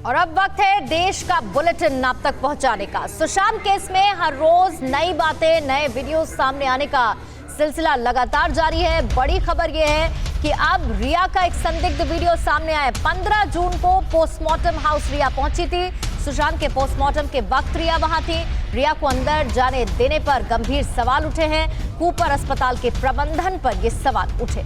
और अब वक्त है देश का बुलेटिन आप तक पहुंचाने का। सुशांत केस में हर रोज नई बातें, नए वीडियो सामने आने का सिलसिला लगातार जारी है। बड़ी खबर यह है कि अब रिया का एक संदिग्ध वीडियो सामने आया। 15 जून को पोस्टमार्टम हाउस रिया पहुंची थी। सुशांत के पोस्टमार्टम के वक्त रिया वहां थी। रिया को अंदर जाने देने पर गंभीर सवाल उठे हैं। कूपर अस्पताल के प्रबंधन पर ये सवाल उठे।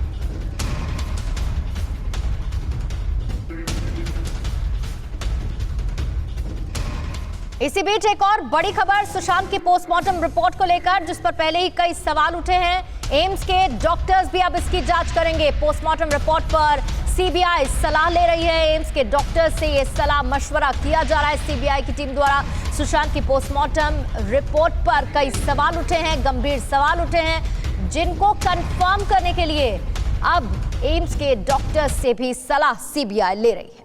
इसी बीच एक और बड़ी खबर सुशांत की पोस्टमार्टम रिपोर्ट को लेकर, जिस पर पहले ही कई सवाल उठे हैं। एम्स के डॉक्टर्स भी अब इसकी जांच करेंगे। पोस्टमार्टम रिपोर्ट पर सीबीआई सलाह ले रही है। एम्स के डॉक्टर्स से ये सलाह मशवरा किया जा रहा है सीबीआई की टीम द्वारा। सुशांत की पोस्टमार्टम रिपोर्ट पर कई सवाल उठे हैं, गंभीर सवाल उठे हैं, जिनको कंफर्म करने के लिए अब एम्स के डॉक्टर्स से भी सलाह सीबीआई ले रही है।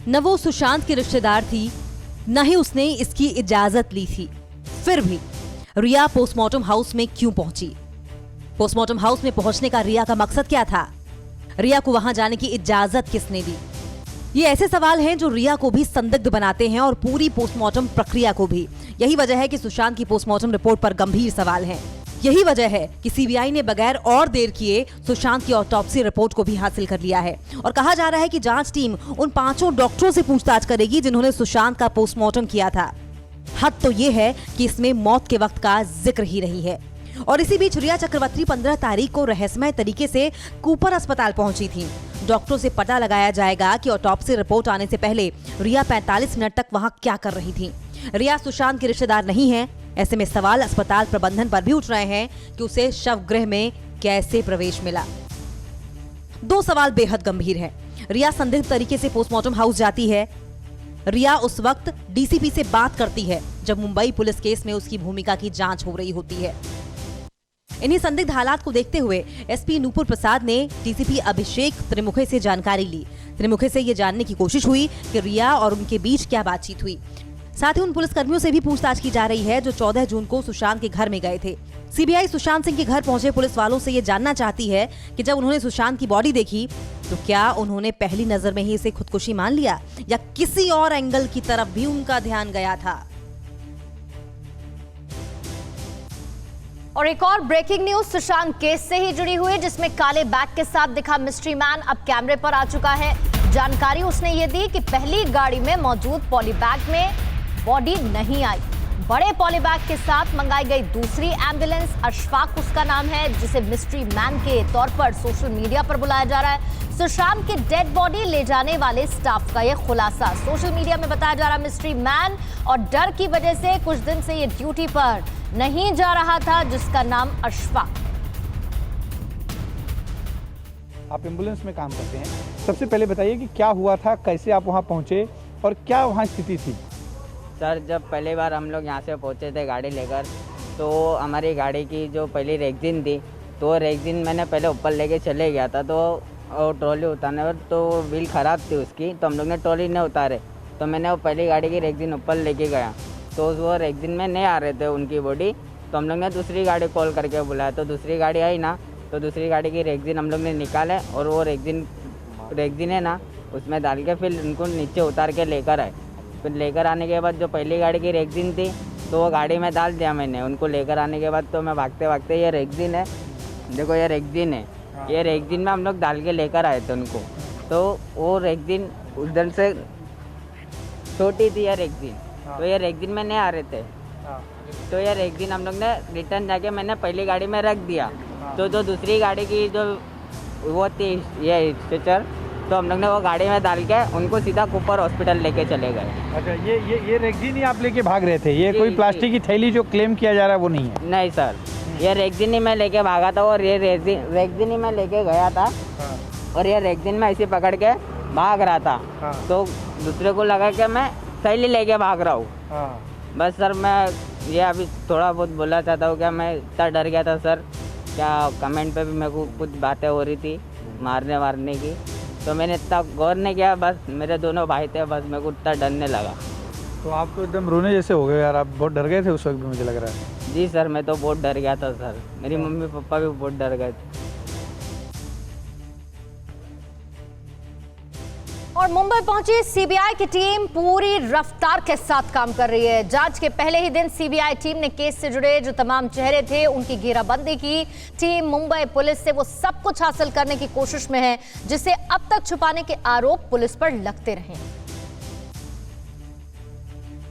न वो सुशांत की रिश्तेदार थी, न ही उसने इसकी इजाजत ली थी। फिर भी रिया पोस्टमार्टम हाउस में क्यों पहुंची? पोस्टमार्टम हाउस में पहुंचने का रिया का मकसद क्या था? रिया को वहां जाने की इजाजत किसने दी? ये ऐसे सवाल हैं जो रिया को भी संदिग्ध बनाते हैं और पूरी पोस्टमार्टम प्रक्रिया को भी। यही वजह है कि सुशांत की पोस्टमार्टम रिपोर्ट पर गंभीर सवाल हैं। यही वजह है कि सीबीआई ने बगैर और देर किए सुशांत की ऑटोप्सी रिपोर्ट को भी हासिल कर लिया है और कहा जा रहा है कि जांच टीम उन 5 डॉक्टरों से पूछताछ करेगी जिन्होंने सुशांत का पोस्टमार्टम किया था। हद तो ये है कि इसमें मौत के वक्त का जिक्र ही नहीं है। और इसी बीच रिया चक्रवर्ती 15 तारीख को रहस्यमय तरीके से कूपर अस्पताल पहुंची थी। डॉक्टरों से पता लगाया जाएगा कि ऑटोप्सी रिपोर्ट आने से पहले रिया 45 मिनट तक वहां क्या कर रही थी। रिया सुशांत की रिश्तेदार नहीं है। ऐसे में सवाल अस्पताल प्रबंधन पर भी उठ रहे हैं कि उसे शवगृह में कैसे प्रवेश मिला। 2 सवाल बेहद गंभीर हैं। रिया संदिग्ध तरीके से पोस्टमार्टम हाउस जाती है। रिया उस वक्त डीसीपी से बात करती है जब मुंबई पुलिस केस में उसकी भूमिका की जांच हो रही होती है। इन्हीं संदिग्ध हालात को देखते हुए एसपी नूपुर प्रसाद ने डीसीपी अभिषेक त्रिमुखे से जानकारी ली। त्रिमुखे से ये जानने की कोशिश हुई कि रिया और उनके बीच क्या बातचीत हुई। साथ ही उन पुलिसकर्मियों से भी पूछताछ की जा रही है जो 14 जून को सुशांत के घर में गए थे। सीबीआई सुशांत सिंह के घर पहुंचे पुलिस वालों से ये जानना चाहती है कि जब उन्होंने सुशांत की बॉडी देखी तो क्या उन्होंने पहली नजर में ही इसे खुदकुशी मान लिया या किसी और एंगल की तरफ भी उनका ध्यान गया था। और एक और ब्रेकिंग न्यूज सुशांत केस से ही जुड़ी हुई, जिसमें काले बैग के साथ दिखा मिस्ट्री मैन अब कैमरे पर आ चुका है। जानकारी उसने ये दी कि पहली गाड़ी में मौजूद पॉली बैग में बॉडी नहीं आई। बड़े पॉली बैग के साथ मंगाई गई दूसरी एम्बुलेंस, अशफाक उसका नाम है, जिसे मिस्ट्री मैन के तौर पर सोशल मीडिया पर बुलाया जा रहा है। सुशांत की डेड बॉडी ले जाने वाले स्टाफ का यह खुलासा सोशल मीडिया में बताया जा रहा है। मिस्ट्री मैन और डर की वजह से कुछ दिन से ये ड्यूटी पर नहीं जा रहा था, जिसका नाम अशफाक। आप एम्बुलेंस में काम करते हैं, सबसे पहले बताइए कि क्या हुआ था, कैसे आप वहां पहुंचे और क्या वहां स्थिति थी? सर, जब पहली बार हम लोग यहाँ से पहुँचे थे गाड़ी लेकर, तो हमारी गाड़ी की जो पहली रेक्सिन थी, तो रेक्सिन मैंने पहले ऊपर लेके चले गया था, तो ट्रॉली उतारने पर तो व्हील ख़राब थी उसकी, तो हम लोग ने ट्रॉली नहीं उतारे, तो मैंने वो पहली गाड़ी की रेक्सिन ऊपर लेके गया, तो वो रेक्सिन में नहीं आ रहे थे उनकी बॉडी, तो हम लोग ने दूसरी गाड़ी कॉल करके बुलाया, तो दूसरी गाड़ी आई ना, तो दूसरी गाड़ी की रेक्सिन हम लोग ने निकाले और वो रेक्सिन है ना, उसमें डाल के फिर उनको नीचे उतार के लेकर आए। फिर लेकर आने के बाद जो पहली गाड़ी की रेक्सिन थी, तो वो गाड़ी में डाल दिया मैंने। उनको लेकर आने के बाद तो मैं भागते भागते, ये रेक्सिन है, देखो ये रेक्सिन है, ये रेक्सिन में हम लोग डाल के लेकर आए थे उनको। तो वो रेक्सिन उधर से छोटी थी ये रेक्सिन, तो ये रेक्सिन में नहीं आ रहे थे, तो ये रेक्सिन हम लोग ने रिटर्न जाके मैंने पहली गाड़ी में रख दिया। तो जो दूसरी गाड़ी की जो वो थी ये स्ट्रेचर, तो हम लोग ने वो गाड़ी में डाल के उनको सीधा कूपर हॉस्पिटल लेके चले गए। अच्छा, ये रेक्सिन ही आप लेके भाग रहे थे? ये कोई प्लास्टिक की थैली जो क्लेम किया जा रहा है वो नहीं है? नहीं सर, ये रेक्सिन ही मैं लेके भागा था और ये रेक्सिन ही मैं लेके गया था। और ये रेक्सिन में ऐसे पकड़ के भाग रहा था। तो दूसरे को लगा कि मैं थैली लेके भाग रहा हूँ। बस सर, मैं ये अभी थोड़ा बहुत बोलना चाहता हूँ, क्या मैं इतना डर गया था सर, क्या कमेंट पे भी मेरे को कुछ बातें हो रही थी मारने की, तो मैंने इतना गौर नहीं किया। बस मेरे दोनों भाई थे, बस मेरे को इतना डरने लगा। तो आप तो एकदम रोने जैसे हो गए यार, आप बहुत डर गए थे उस वक्त भी, मुझे लग रहा है। जी सर, मैं तो बहुत डर गया था सर, मेरी मम्मी पापा भी बहुत डर गए थे। और मुंबई पहुंची सीबीआई की टीम पूरी रफ्तार के साथ काम कर रही है। जांच के पहले ही दिन सीबीआई टीम ने केस से जुड़े जो तमाम चेहरे थे उनकी घेराबंदी की। टीम मुंबई पुलिस से वो सब कुछ हासिल करने की कोशिश में है जिसे अब तक छुपाने के आरोप पुलिस पर लगते रहे।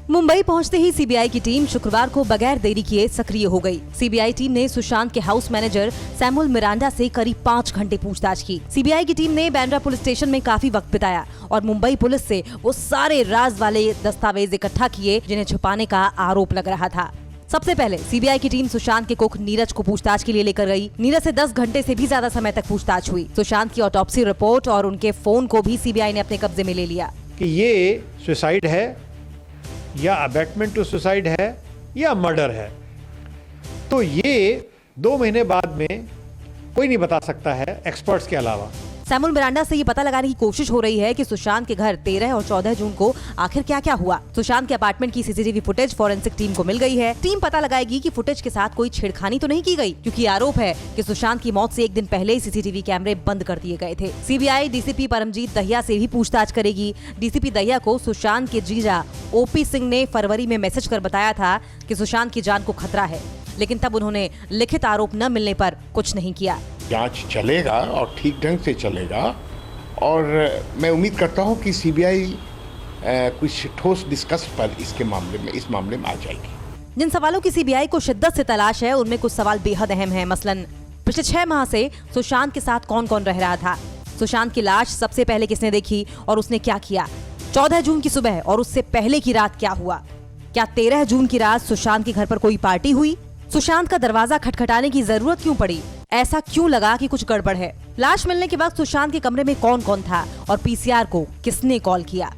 मुंबई पहुंचते ही सीबीआई की टीम शुक्रवार को बगैर देरी किए सक्रिय हो गई। सीबीआई टीम ने सुशांत के हाउस मैनेजर सैमुअल मिरांडा से करीब 5 घंटे पूछताछ की। सीबीआई की टीम ने बांद्रा पुलिस स्टेशन में काफी वक्त बिताया और मुंबई पुलिस से वो सारे राज वाले दस्तावेज इकट्ठा किए जिन्हें छुपाने का आरोप लग रहा था। सबसे पहले सीबीआई की टीम सुशांत के कुक नीरज को पूछताछ के लिए लेकर गई। नीरज से 10 घंटे से भी ज्यादा समय तक पूछताछ हुई। सुशांत की ऑटोप्सी रिपोर्ट और उनके फोन को भी सीबीआई ने अपने कब्जे में ले लिया। कि ये सुसाइड है या अबैटमेंट टू सुसाइड है या मर्डर है, तो ये 2 महीने बाद में कोई नहीं बता सकता है एक्सपर्ट्स के अलावा। सैमुअल मिरांडा से ये पता लगाने की कोशिश हो रही है कि सुशांत के घर 13 और 14 जून को आखिर क्या क्या हुआ। सुशांत के अपार्टमेंट की सीसीटीवी फुटेज फॉरेंसिक टीम को मिल गई है। टीम पता लगाएगी कि फुटेज के साथ कोई छेड़खानी तो नहीं की गई, क्योंकि आरोप है कि सुशांत की मौत से 1 दिन पहले ही सीसीटीवी कैमरे बंद कर दिए गए थे। सीबीआई डीसीपी परमजीत दहिया से भी पूछताछ करेगी। डीसीपी दहिया को सुशांत के जीजा ओपी सिंह ने फरवरी में मैसेज कर बताया था कि सुशांत की जान को खतरा है, लेकिन तब उन्होंने लिखित आरोप न मिलने पर कुछ नहीं किया। जांच चलेगा और ठीक ढंग से चलेगा और मैं उम्मीद करता हूं कि सीबीआई कुछ ठोस डिस्कस पर इस मामले में आ जाएगी। जिन सवालों की सीबीआई को शिद्दत से तलाश है उनमें कुछ सवाल बेहद अहम हैं। मसलन पिछले 6 माह से सुशांत के साथ कौन कौन रह रहा था, सुशांत की लाश सबसे पहले किसने देखी और उसने क्या किया, 14 जून की सुबह और उससे पहले की रात क्या हुआ, क्या 13 जून की रात सुशांत के घर पर कोई पार्टी हुई, सुशांत का दरवाजा खटखटाने की जरूरत क्यों पड़ी, ऐसा क्यों लगा कि कुछ गड़बड़ है, लाश मिलने के बाद सुशांत के कमरे में कौन कौन था और पीसीआर को किसने कॉल किया।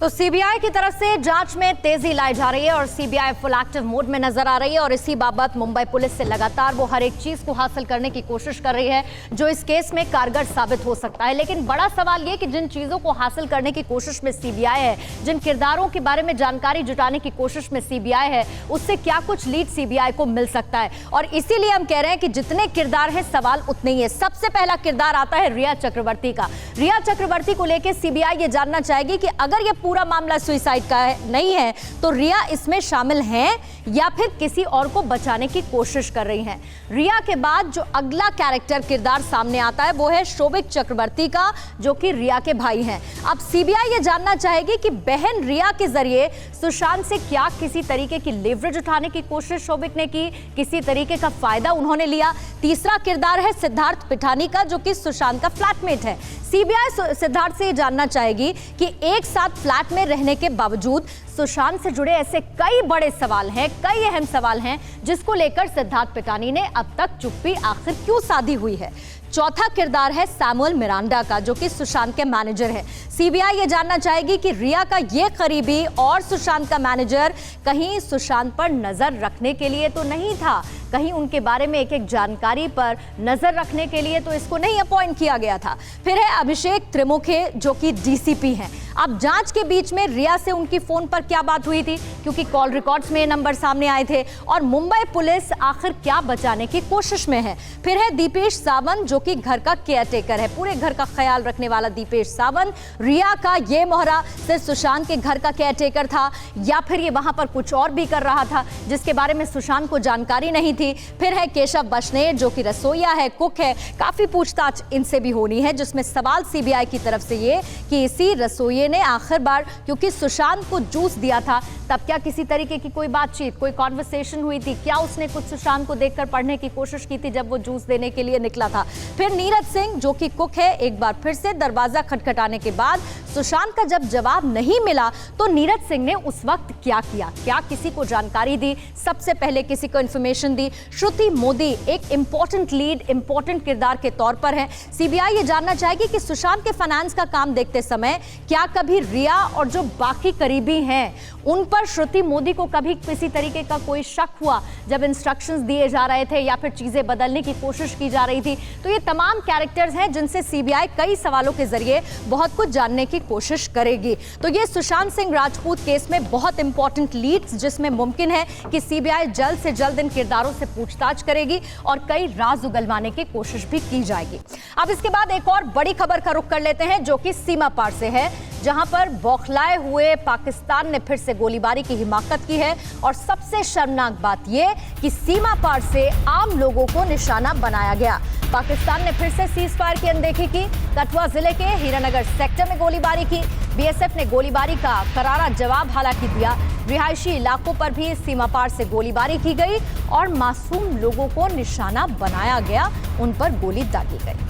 तो सीबीआई की तरफ से जांच में तेजी लाई जा रही है और सीबीआई फुल एक्टिव मोड में नजर आ रही है और इसी बाबत मुंबई पुलिस से लगातार वो हर एक चीज को हासिल करने की कोशिश कर रही है जो इस केस में कारगर साबित हो सकता है। लेकिन बड़ा सवाल ये कि जिन चीजों को हासिल करने की कोशिश में सीबीआई है, जिन किरदारों के बारे में जानकारी जुटाने की कोशिश में सीबीआई है, उससे क्या कुछ लीड सीबीआई को मिल सकता है। और इसीलिए हम कह रहे हैं कि जितने किरदार है सवाल उतने ही है। सबसे पहला किरदार आता है रिया चक्रवर्ती का। रिया चक्रवर्ती को लेकर सीबीआई ये जानना चाहेगी कि अगर ये पूरा मामला सुसाइड का नहीं है तो रिया इसमें शामिल हैं या फिर किसी और को बचाने की कोशिश कर रही हैं। रिया के बाद जो अगला कैरेक्टर किरदार सामने आता है वो है शोभिक चक्रवर्ती का, जो कि रिया के भाई हैं। अब सीबीआई ये जानना चाहेगी कि बहन रिया के जरिए सुशांत से क्या किसी तरीके की लेवरेज उठाने की कोशिश शोभिक ने की, किसी तरीके का फायदा उन्होंने लिया। तीसरा किरदार है सिद्धार्थ पिठानी का, जो कि सुशांत का फ्लैटमेट है। सीबीआई सिद्धार्थ से जानना चाहेगी कि एक साथ फ्लैट में रहने के बावजूद सुशांत से जुड़े ऐसे कई बड़े सवाल हैं, कई अहम सवाल हैं जिसको लेकर सिद्धार्थ पिठानी ने अब तक चुप्पी आखिर क्यों साधी हुई है। चौथा किरदार है सैमुअल मिरांडा का, जो कि सुशांत के मैनेजर है। सीबीआई ये जानना चाहेगी कि रिया का ये करीबी और सुशांत का मैनेजर कहीं सुशांत पर नजर रखने के लिए तो नहीं था, कहीं उनके बारे में एक एक जानकारी पर नजर रखने के लिए तो इसको नहीं अपॉइंट किया गया था। फिर है अभिषेक त्रिमुखे, जो कि डीसीपी हैं। अब जांच के बीच में रिया से उनकी फोन पर क्या बात हुई थी, क्योंकि कॉल रिकॉर्ड्स में ये नंबर सामने आए थे, और मुंबई पुलिस आखिर क्या बचाने की कोशिश में है। फिर है दीपेश सावंत, जो कि घर का केयरटेकर है, पूरे घर का ख्याल रखने वाला दीपेश सावंत। रिया का ये मोहरा सिर्फ सुशांत के घर का केयरटेकर था या फिर ये वहां पर कुछ और भी कर रहा था जिसके बारे में सुशांत को जानकारी नहीं थी। फिर है केशव बशनेर, जो कि रसोइया है, कुक है। काफी पूछताछ इनसे भी होनी है, जिसमें सवाल सीबीआई की तरफ से ये कि इसी रसोइये ने आखिर बार क्योंकि सुशांत को जूस दिया था तब क्या किसी तरीके की कोई बातचीत, कोई कॉन्वर्सेशन हुई थी, क्या उसने कुछ सुशांत को देखकर पढ़ने की कोशिश की थी जब वो जूस देने के लिए निकला था। फिर नीरज सिंह, जो कि कुक है, एक बार फिर से दरवाजा खटखटाने के बाद सुशांत का जब जवाब नहीं मिला तो नीरज सिंह ने उस वक्त क्या किया, क्या किसी को जानकारी दी, सबसे पहले किसी को इंफॉर्मेशन दी। श्रुति मोदी एक इंपॉर्टेंट लीड, इंपॉर्टेंट किरदार के तौर पर है। सीबीआई ये जानना चाहेगी कि सुशांत के फाइनेंस का काम देखते समय क्या कभी रिया और जो बाकी करीबी हैं उन पर श्रुति मोदी को कभी किसी तरीके का कोई शक हुआ जब इंस्ट्रक्शंस दिए जा रहे थे या फिर चीजें बदलने की कोशिश की जा रही थी। तो ये तमाम कैरेक्टर्स हैं जिनसे सीबीआई कई सवालों के जरिए बहुत कुछ जानने की कोशिश करेगी। तो ये सुशांत सिंह राजपूत केस में बहुत इंपॉर्टेंट लीड्स, जिसमें मुमकिन है कि सीबीआई जल्द से जल्द इन किरदारों से पूछताछ करेगी और कई राज उगलवाने की कोशिश भी की जाएगी। अब इसके बाद एक और बड़ी खबर का रुख कर लेते हैं, जो कि सीमा पार से है, जहां पर बौखलाए हुए पाकिस्तान ने फिर से गोलीबारी की हिमाकत की है। और सबसे शर्मनाक बात यह कि सीमा पार से आम लोगों को निशाना बनाया गया। पाकिस्तान ने फिर से सीज फायर की अनदेखी की। कठुआ जिले के हीरानगर सेक्टर में गोलीबारी की। बीएसएफ ने गोलीबारी का करारा जवाब हालांकि दिया। रिहायशी इलाकों पर भी सीमा पार से गोलीबारी की गई और मासूम लोगों को निशाना बनाया गया, उन पर गोली दागी गई।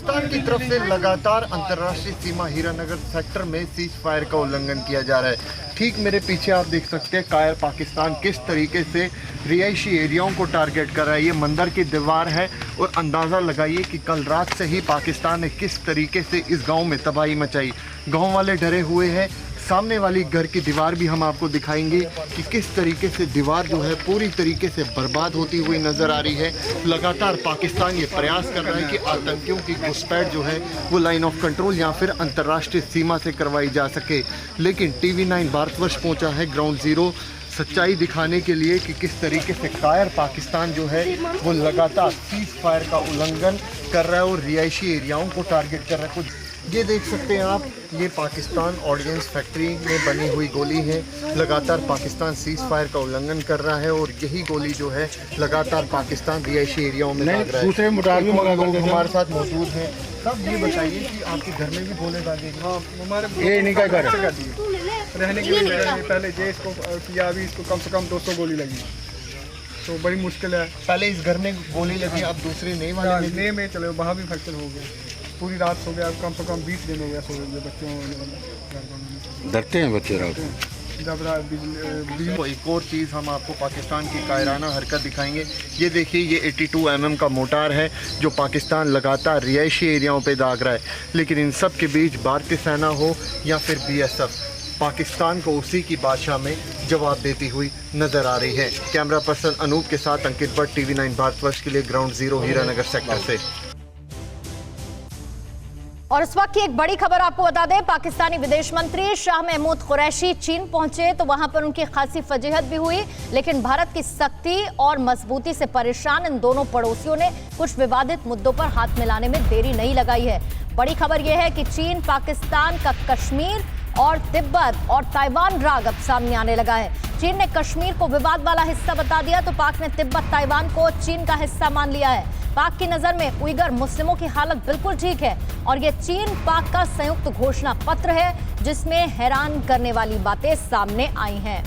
पाकिस्तान की तरफ से लगातार अंतर्राष्ट्रीय सीमा हीरानगर सेक्टर में सीज फायर का उल्लंघन किया जा रहा है। ठीक मेरे पीछे आप देख सकते हैं कायर पाकिस्तान किस तरीके से रिहायशी एरियाओं को टारगेट कर रहा है। ये मंदिर की दीवार है और अंदाज़ा लगाइए कि कल रात से ही पाकिस्तान ने किस तरीके से इस गांव में तबाही मचाई। गांव वाले डरे हुए हैं। सामने वाली घर की दीवार भी हम आपको दिखाएंगे कि किस तरीके से दीवार जो है पूरी तरीके से बर्बाद होती हुई नज़र आ रही है। लगातार पाकिस्तान ये प्रयास कर रहा है कि आतंकियों की घुसपैठ जो है वो लाइन ऑफ कंट्रोल या फिर अंतर्राष्ट्रीय सीमा से करवाई जा सके। लेकिन TV9 भारतवर्ष पहुंचा है ग्राउंड जीरो सच्चाई दिखाने के लिए कि किस तरीके से कायर पाकिस्तान जो है वो लगातार सीज फायर का उल्लंघन कर रहा है और रिहायशी एरियाओं को टारगेट कर रहा है। कुछ ये देख सकते हैं आप, ये पाकिस्तान ऑर्डिनेंस फैक्ट्री में बनी हुई गोली है। लगातार पाकिस्तान सीज फायर का उल्लंघन कर रहा है और यही गोली जो है लगातार पाकिस्तान रिहायशी एरियाओं में दाग रहा है। दूसरे हमारे साथ मौजूद हैं। सब ये बताइए कि आपके घर में भी गोले दागे? हाँ, हमारे ये नहीं का घर रहने के लिए जगह नहीं। पहले जे इसको किया, अभी इसको कम से कम 200 गोली लगी, तो बड़ी मुश्किल है। पहले इस घर में गोली लगी, अब दूसरे नए वाले नए में चले, वहाँ भी फ्रैक्चर हो गया। पूरी रात सो गया, कम से कम 20 दिन हो गया सो गए बच्चों। डरते हैं बच्चे रात जब एक और चीज़ हम आपको पाकिस्तान की कायराना हरकत दिखाएंगे। ये देखिए, ये 82 mm का मोटार है जो पाकिस्तान लगातार रिहायशी एरियाओं पे दाग रहा है। लेकिन इन सब के बीच भारतीय सेना हो या फिर BSF, पाकिस्तान को उसी की बादशाह में जवाब देती हुई नजर आ रही है। कैमरा पर्सन अनूप के साथ अंकित भट्ट, TV9 भारतवर्ष के लिए ग्राउंड जीरो हीरानगर सेक्टर से। और इस वक्त की एक बड़ी खबर आपको बता दें, पाकिस्तानी विदेश मंत्री शाह महमूद कुरैशी चीन पहुंचे तो वहां पर उनकी खासी फजीहत भी हुई। लेकिन भारत की सख्ती और मजबूती से परेशान इन दोनों पड़ोसियों ने कुछ विवादित मुद्दों पर हाथ मिलाने में देरी नहीं लगाई है। बड़ी खबर यह है कि चीन पाकिस्तान का कश्मीर और तिब्बत और ताइवान राग अब सामने आने लगा है। चीन ने कश्मीर को विवाद वाला हिस्सा बता दिया तो पाक ने तिब्बत ताइवान को चीन का हिस्सा मान लिया है। पाक की नजर में उइगर मुस्लिमों की हालत बिल्कुल ठीक है और ये चीन पाक का संयुक्त घोषणा पत्र है जिसमें हैरान करने वाली बातें सामने आई हैं।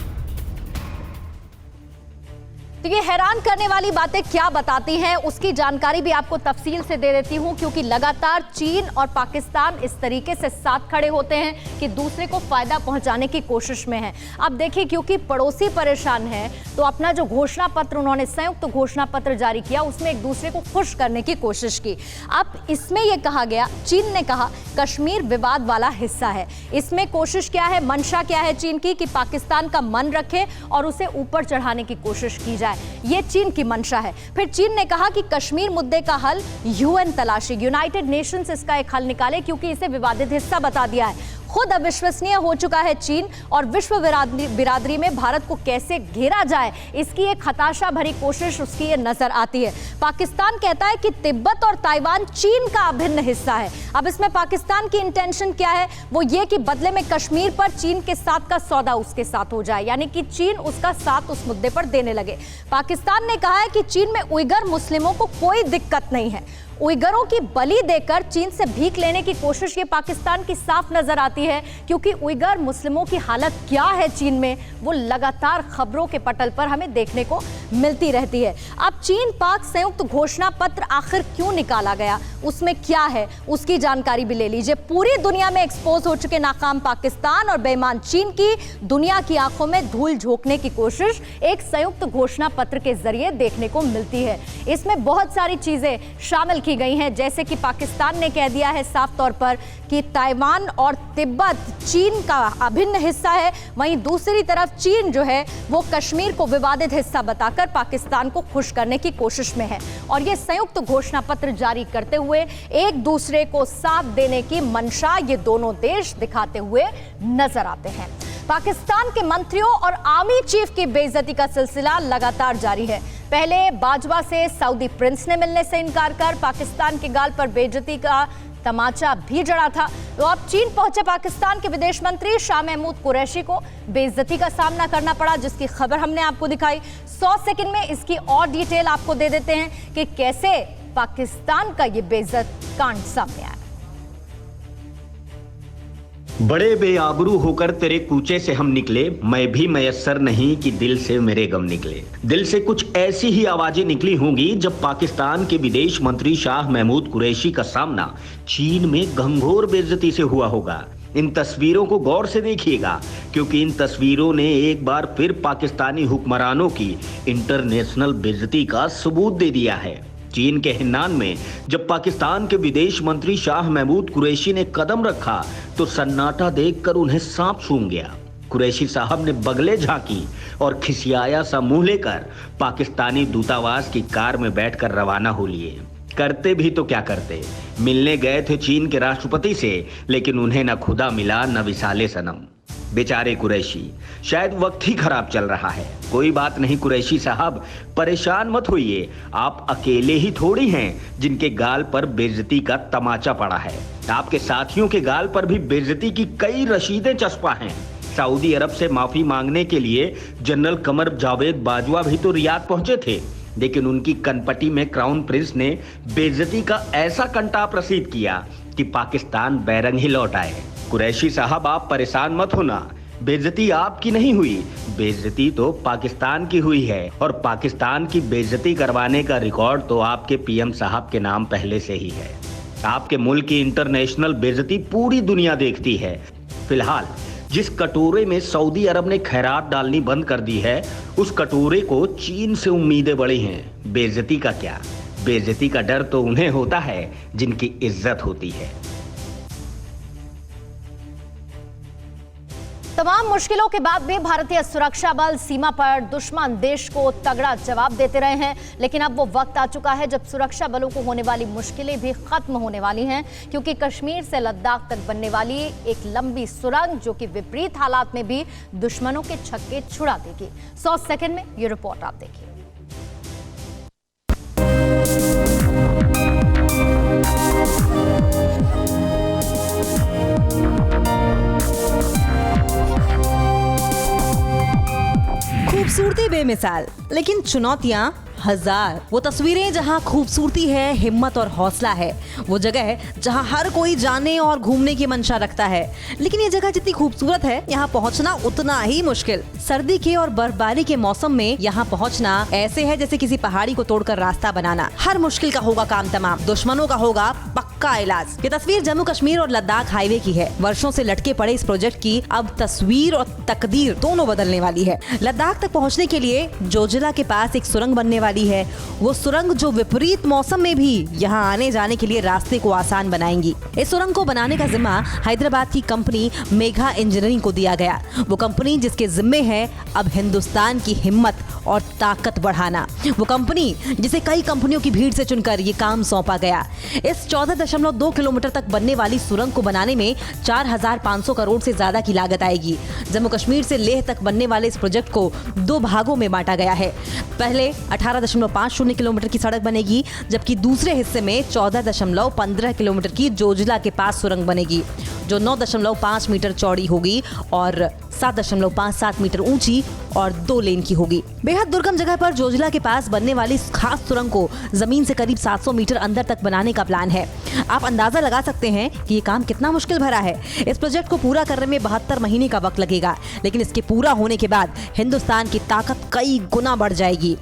तो ये हैरान करने वाली बातें क्या बताती हैं उसकी जानकारी भी आपको तफसील से दे देती हूं, क्योंकि लगातार चीन और पाकिस्तान इस तरीके से साथ खड़े होते हैं कि दूसरे को फायदा पहुंचाने की कोशिश में है। अब देखिए, क्योंकि पड़ोसी परेशान है तो अपना जो घोषणा पत्र उन्होंने संयुक्त घोषणा पत्र जारी किया उसमें एक दूसरे को खुश करने की कोशिश की। अब इसमें यह कहा गया, चीन ने कहा कश्मीर विवाद वाला हिस्सा है। इसमें कोशिश क्या है, मंशा क्या है चीन की कि पाकिस्तान का मन रखे और उसे ऊपर चढ़ाने की कोशिश की जाए, ये चीन की मंशा है। फिर चीन ने कहा कि कश्मीर मुद्दे का हल UN तलाशे, यूनाइटेड नेशंस इसका एक हल निकाले क्योंकि इसे विवादित हिस्सा बता दिया है। खुद अविश्वसनीय हो चुका है चीन और विश्व बिरादरी में भारत को कैसे घेरा जाए इसकी एक हताशा भरी कोशिश उसकी ये नजर आती है। पाकिस्तान कहता है कि तिब्बत और ताइवान चीन का अभिन्न हिस्सा है। अब इसमें पाकिस्तान की इंटेंशन क्या है, वो ये कि बदले में कश्मीर पर चीन के साथ का सौदा उसके साथ हो जाए, यानी कि चीन उसका साथ उस मुद्दे पर देने लगे। पाकिस्तान ने कहा है कि चीन में उइगर मुस्लिमों को कोई दिक्कत नहीं है। उइगरों की बलि देकर चीन से भीख लेने की कोशिश ये पाकिस्तान की साफ नजर आती है, क्योंकि उइगर मुस्लिमों की हालत क्या है चीन में वो लगातार खबरों के पटल पर हमें देखने को मिलती रहती है। अब चीन पाक संयुक्त घोषणा पत्र आखिर क्यों निकाला गया, उसमें क्या है उसकी जानकारी भी ले लीजिए। पूरी दुनिया में एक्सपोज हो चुके नाकाम पाकिस्तान और बेईमान चीन की दुनिया की आंखों में धूल झोंकने की कोशिश एक संयुक्त घोषणा पत्र के जरिए देखने को मिलती है। इसमें बहुत सारी चीजें शामिल की गई हैं, जैसे कि पाकिस्तान ने कह दिया है साफ तौर पर कि ताइवान और तिब्बत चीन का अभिन्न हिस्सा है। वहीं दूसरी तरफ चीन जो है वो कश्मीर को विवादित हिस्सा बताकर पाकिस्तान को खुश करने की कोशिश में है और ये संयुक्त घोषणा पत्र जारी करते हुए एक दूसरे को साथ देने की मंशा ये दोनों देश दिखाते हुए नजर आते हैं। पाकिस्तान के मंत्रियों और आर्मी चीफ की बेइज्जती का सिलसिला लगातार जारी है। पहले बाजवा से सऊदी प्रिंस ने मिलने से इनकार कर पाकिस्तान के गाल पर बेइज्जती का तमाचा भी जड़ा था, तो अब चीन पहुंचे पाकिस्तान के विदेश मंत्री शाह महमूद कुरैशी को बेइज्जती का सामना करना पड़ा, जिसकी खबर हमने आपको दिखाई। 100 सेकंड में इसकी और डिटेल आपको दे देते हैं कि कैसे पाकिस्तान का ये बेइज्जत कांड सामने आया। बड़े बेआबरू होकर तेरे कूचे से हम निकले, मैं भी मयस्सर नहीं कि दिल से मेरे गम निकले। दिल से कुछ ऐसी ही आवाजें निकली होंगी जब पाकिस्तान के विदेश मंत्री शाह महमूद कुरैशी का सामना चीन में घंघोर बेइज्जती से हुआ होगा। इन तस्वीरों को गौर से देखिएगा, क्योंकि इन तस्वीरों ने एक बार फिर पाकिस्तानी हुक्मरानों की इंटरनेशनल बेइज्जती का सबूत दे दिया है। चीन के हिन्नान में जब पाकिस्तान के विदेश मंत्री शाह महमूद कुरैशी ने कदम रखा तो सन्नाटा देखकर उन्हें सांप सूंघ गया। कुरैशी साहब ने बगले झांकी और खिसियाया सा मुंह लेकर पाकिस्तानी दूतावास की कार में बैठकर रवाना हो लिए। करते भी तो क्या करते, मिलने गए थे चीन के राष्ट्रपति से, लेकिन उन्हें न खुदा मिला न विसाले सनम। बेचारे कुरैशी, शायद वक्त ही खराब चल रहा है। कोई बात नहीं कुरैशी साहब, परेशान मत होइए, आप अकेले ही थोड़ी हैं जिनके गाल पर बेइज्जती का तमाचा पड़ा है। आपके साथियों के गाल पर भी बेइज्जती की कई रशीदें चस्पा हैं। सऊदी अरब से माफी मांगने के लिए जनरल कमर जावेद बाजवा भी तो रियाद पहुंचे थे, लेकिन उनकी कनपटी में क्राउन प्रिंस ने बेइज्जती का ऐसा कंटाप रसीद किया कि पाकिस्तान बैरंग ही लौट आए। कुरैशी साहब, आप परेशान मत होना, बेइज्जती आपकी नहीं हुई, बेइज्जती तो पाकिस्तान की हुई है और पाकिस्तान की बेइज्जती करवाने का रिकॉर्ड तो आपके पीएम साहब के नाम पहले से ही है। आपके मुल्क की इंटरनेशनल बेइज्जती पूरी दुनिया देखती है। फिलहाल जिस कटोरे में सऊदी अरब ने खैरात डालनी बंद कर दी है, उस कटोरे को चीन से उम्मीदें बड़ी हैं। बेइज्जती का क्या, बेइज्जती का डर तो उन्हें होता है जिनकी इज्जत होती है। तमाम मुश्किलों के बाद भी भारतीय सुरक्षा बल सीमा पर दुश्मन देश को तगड़ा जवाब देते रहे हैं, लेकिन अब वो वक्त आ चुका है जब सुरक्षा बलों को होने वाली मुश्किलें भी खत्म होने वाली हैं, क्योंकि कश्मीर से लद्दाख तक बनने वाली एक लंबी सुरंग जो कि विपरीत हालात में भी दुश्मनों के छक्के छुड़ा देगी। 100 सेकंड में ये रिपोर्ट आप देखिए। खूबसूरती बेमिसाल, लेकिन चुनौतियां हजार। वो तस्वीरें जहां खूबसूरती है, हिम्मत और हौसला है, वो जगह जहां हर कोई जाने और घूमने की मंशा रखता है। लेकिन ये जगह जितनी खूबसूरत है, यहाँ पहुँचना उतना ही मुश्किल। सर्दी के और बर्फबारी के मौसम में यहाँ पहुँचना ऐसे है जैसे किसी पहाड़ी को तोड़कर रास्ता बनाना। हर मुश्किल का होगा काम तमाम, दुश्मनों का होगा पक्का इलाज। ये तस्वीर जम्मू कश्मीर और लद्दाख हाईवे की है। वर्षों से लटके पड़े इस प्रोजेक्ट की अब तस्वीर और तकदीर दोनों बदलने वाली है। लद्दाख तक पहुँचने के लिए जोजिला के पास एक सुरंग बनने वाली है। वो सुरंग जो विपरीत मौसम में भी यहाँ आने जाने के लिए रास्ते को आसान बनाएंगी। इस सुरंग को बनाने का जिम्मा हैदराबाद की कंपनी मेघा इंजीनियरिंग को दिया गया। वो कंपनी जिसके जिम्मे है अब हिंदुस्तान की हिम्मत और ताकत बढ़ाना। वो कंपनी जिसे कई कंपनियों की भीड़ से चुनकर ये काम सौंपा गया। इस 14.2 किलोमीटर तक बनने वाली सुरंग को बनाने में 4,500 करोड़ से ज्यादा की लागत आएगी। जम्मू कश्मीर से लेह तक बनने वाले इस प्रोजेक्ट को 2 भागों में बांटा गया है। पहले 18.50 किलोमीटर की सड़क बनेगी, जबकि दूसरे हिस्से में 14.15 किलोमीटर की जोजिला के पास सुरंग बनेगी, जो 9.5 मीटर चौड़ी होगी और 7.57 मीटर ऊंची और 2 लेन की होगी। बेहद दुर्गम जगह पर जोजिला के पास बनने वाली इस खास सुरंग को जमीन से करीब 700 मीटर अंदर तक बनाने का प्लान है। आप अंदाजा लगा सकते हैं कि ये काम कितना मुश्किल भरा है। इस प्रोजेक्ट को पूरा करने में 72 महीने का वक्त लगेगा, लेकिन इसके पूरा होने के बाद हिंदुस्तान की ताकत कई गुना बढ़ जाएगी।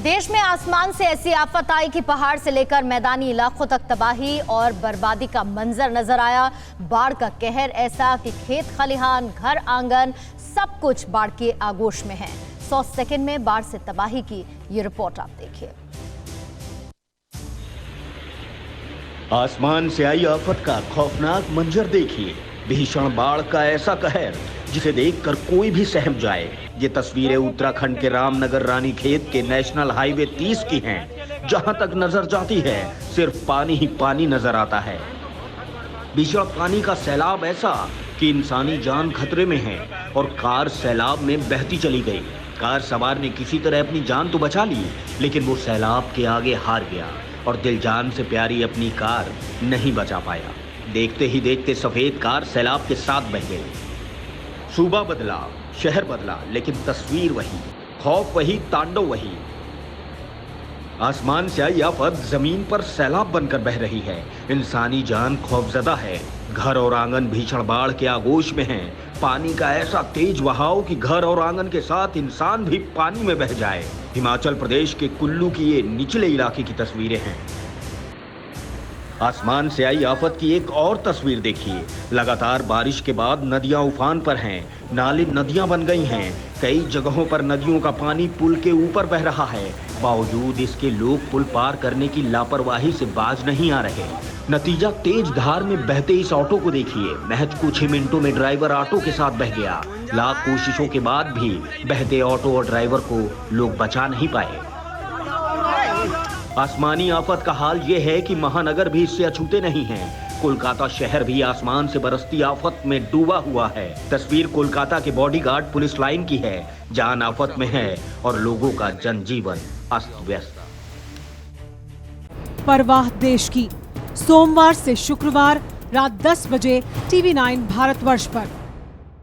देश में आसमान से ऐसी आफत आई कि पहाड़ से लेकर मैदानी इलाकों तक तबाही और बर्बादी का मंजर नजर आया। बाढ़ का कहर ऐसा कि खेत खलिहान, घर आंगन सब कुछ बाढ़ की आगोश में है। 100 सेकंड में बाढ़ से तबाही की ये रिपोर्ट आप देखिए। आसमान से आई आफत का खौफनाक मंजर देखिए। भीषण बाढ़ का ऐसा कहर जिसे देखकर कोई भी सहम जाए। ये तस्वीरें उत्तराखंड के रामनगर रानीखेत के नेशनल हाईवे 30 की हैं, जहां तक नजर जाती है सिर्फ पानी ही पानी नजर आता है। भीषण पानी का सैलाब ऐसा कि इंसानी जान खतरे में है और कार सैलाब में बहती चली गई। कार सवार ने किसी तरह अपनी जान तो बचा ली, लेकिन वो सैलाब के आगे हार गया और दिल जान से प्यारी अपनी कार नहीं बचा पाया। देखते ही देखते सफेद कार सैलाब के साथ बह गई। सूबा बदला, शहर बदला, लेकिन तस्वीर वही, खौफ वही, तांडव वही। आसमान से आई आफत जमीन पर सैलाब बनकर बह रही है। इंसानी जान खौफजदा है। घर और आंगन भीषण बाढ़ के आगोश में हैं। पानी का ऐसा तेज बहाव कि घर और आंगन के साथ इंसान भी पानी में बह जाए। हिमाचल प्रदेश के कुल्लू की ये निचले इलाके की तस्वीरें हैं। आसमान से आई आफत की एक और तस्वीर देखिए। लगातार बारिश के बाद नदियां उफान पर हैं। नाले नदियां बन गई हैं। कई जगहों पर नदियों का पानी पुल के ऊपर बह रहा है। बावजूद इसके लोग पुल पार करने की लापरवाही से बाज नहीं आ रहे। नतीजा तेज धार में बहते इस ऑटो को देखिए। महज कुछ ही मिनटों में ड्राइवर ऑटो के साथ बह गया। लाख कोशिशों के बाद भी बहते ऑटो और ड्राइवर को लोग बचा नहीं पाए। आसमानी आफत का हाल ये है कि महानगर भी इससे अछूते नहीं हैं। कोलकाता शहर भी आसमान से बरसती आफत में डूबा हुआ है। तस्वीर कोलकाता के बॉडीगार्ड पुलिस लाइन की है, जान आफत में है और लोगों का जनजीवन अस्त व्यस्त। परवाह देश की, सोमवार से शुक्रवार रात 10 बजे TV9 भारतवर्ष पर।